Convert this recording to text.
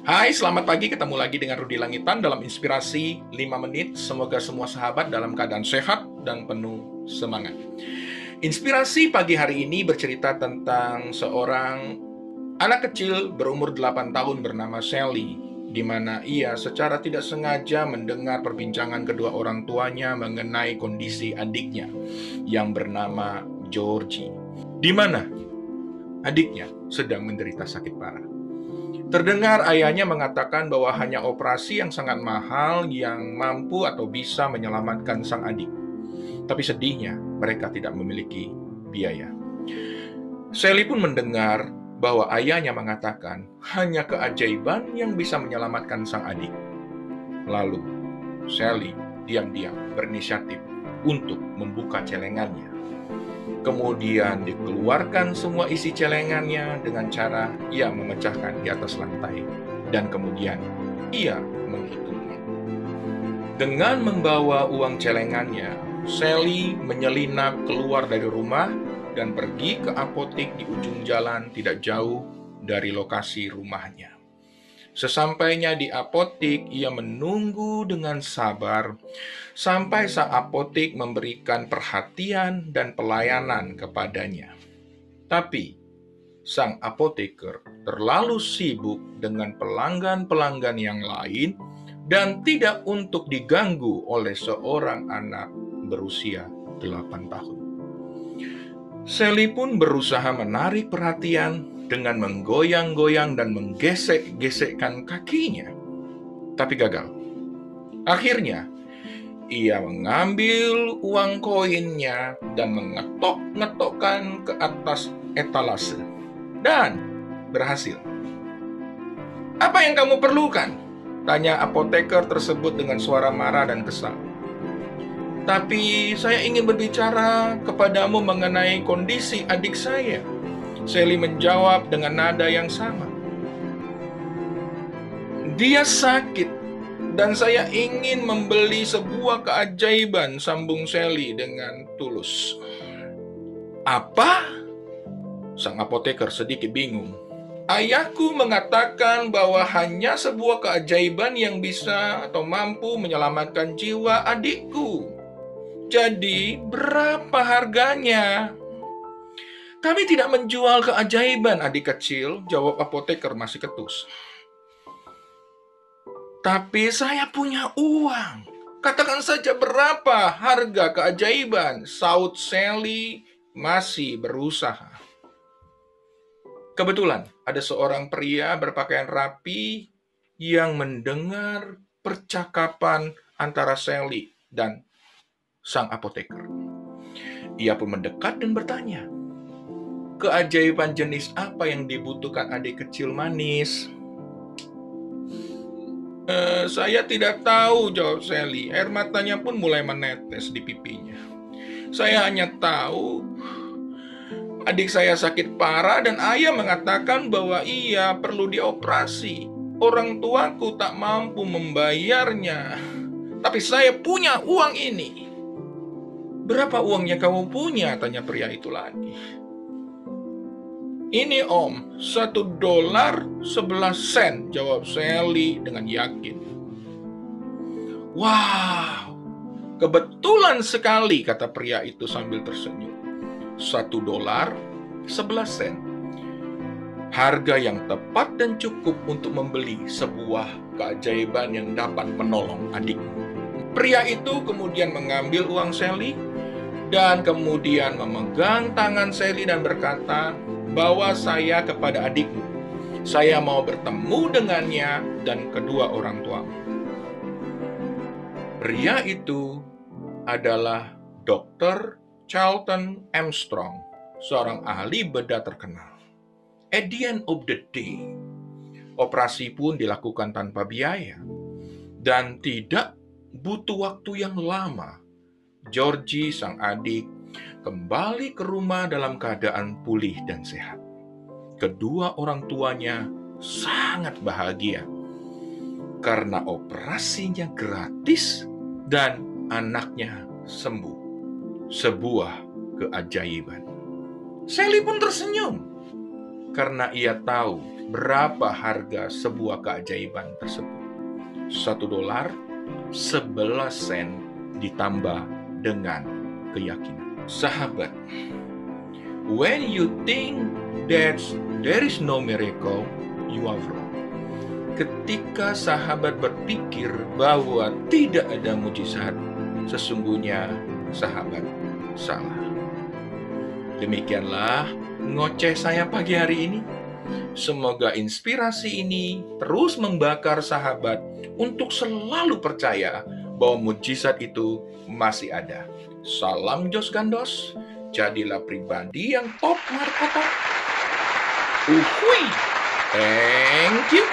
Hai, selamat pagi. Ketemu lagi dengan Rudi Langitan dalam Inspirasi 5 Menit. Semoga semua sahabat dalam keadaan sehat dan penuh semangat. Inspirasi pagi hari ini bercerita tentang seorang anak kecil berumur 8 tahun bernama Sally, di mana ia secara tidak sengaja mendengar perbincangan kedua orang tuanya mengenai kondisi adiknya yang bernama Georgie, di mana adiknya sedang menderita sakit parah. Terdengar ayahnya mengatakan bahwa hanya operasi yang sangat mahal yang mampu atau bisa menyelamatkan sang adik. Tapi sedihnya, mereka tidak memiliki biaya. Sally pun mendengar bahwa ayahnya mengatakan hanya keajaiban yang bisa menyelamatkan sang adik. Lalu, Sally diam-diam berinisiatif untuk membuka celengannya. Kemudian dikeluarkan semua isi celengannya dengan cara ia memecahkan di atas lantai. Dan kemudian ia menghitungnya. Dengan membawa uang celengannya, Sally menyelinap keluar dari rumah dan pergi ke apotik di ujung jalan tidak jauh dari lokasi rumahnya. Sesampainya di apotik, ia menunggu dengan sabar sampai sang apotik memberikan perhatian dan pelayanan kepadanya. Tapi, sang apoteker terlalu sibuk dengan pelanggan-pelanggan yang lain dan tidak untuk diganggu oleh seorang anak berusia 8 tahun. Sally pun berusaha menarik perhatian dengan menggoyang-goyang dan menggesek-gesekkan kakinya. Tapi gagal. Akhirnya, ia mengambil uang koinnya dan mengetok-ngetokkan ke atas etalase. Dan berhasil. "Apa yang kamu perlukan?" tanya apoteker tersebut dengan suara marah dan kesal. "Tapi saya ingin berbicara kepadamu mengenai kondisi adik saya," Sally menjawab dengan nada yang sama. "Dia sakit dan saya ingin membeli sebuah keajaiban," sambung Sally dengan tulus. "Apa?" Sang apoteker sedikit bingung. "Ayahku mengatakan bahwa hanya sebuah keajaiban yang bisa atau mampu menyelamatkan jiwa adikku. Jadi, berapa harganya?" "Kami tidak menjual keajaiban, adik kecil," jawab apoteker masih ketus. "Tapi saya punya uang. Katakan saja berapa harga keajaiban," saut Sally masih berusaha. Kebetulan ada seorang pria berpakaian rapi yang mendengar percakapan antara Sally dan sang apoteker. Ia pun mendekat dan bertanya, "Keajaiban jenis apa yang dibutuhkan adik kecil manis?" Saya tidak tahu," jawab Sally. Air matanya pun mulai menetes di pipinya. "Saya hanya tahu adik saya sakit parah dan ayah mengatakan bahwa ia perlu dioperasi. Orang tuaku tak mampu membayarnya. Tapi saya punya uang ini." "Berapa uangnya kamu punya?" tanya pria itu lagi. "Ini om, $1.11, jawab Sally dengan yakin. "Wow, kebetulan sekali," kata pria itu sambil tersenyum. $1.11. Harga yang tepat dan cukup untuk membeli sebuah keajaiban yang dapat menolong adikmu. Pria itu kemudian mengambil uang Sally dan kemudian memegang tangan Sally dan berkata, "Bawa saya kepada adikmu. Saya mau bertemu dengannya dan kedua orang tuamu." Pria itu adalah Dr. Charlton Armstrong, seorang ahli bedah terkenal. At the end of the day, operasi pun dilakukan tanpa biaya dan tidak butuh waktu yang lama. Georgie, sang adik, kembali ke rumah dalam keadaan pulih dan sehat. Kedua orang tuanya sangat bahagia karena operasinya gratis dan anaknya sembuh. Sebuah keajaiban. Sally pun tersenyum karena ia tahu Berapa harga sebuah keajaiban tersebut? $1, 11 sen ditambah dengan keyakinan. Sahabat, when you think that there is no miracle, you are wrong. Ketika sahabat berpikir bahwa tidak ada mujizat, sesungguhnya sahabat salah. Demikianlah ngoceh saya pagi hari ini. Semoga inspirasi ini terus membakar sahabat untuk selalu percaya bahwa mujizat itu masih ada. Salam Jos Gandos, jadilah pribadi yang top markotop. Uhui, thank you.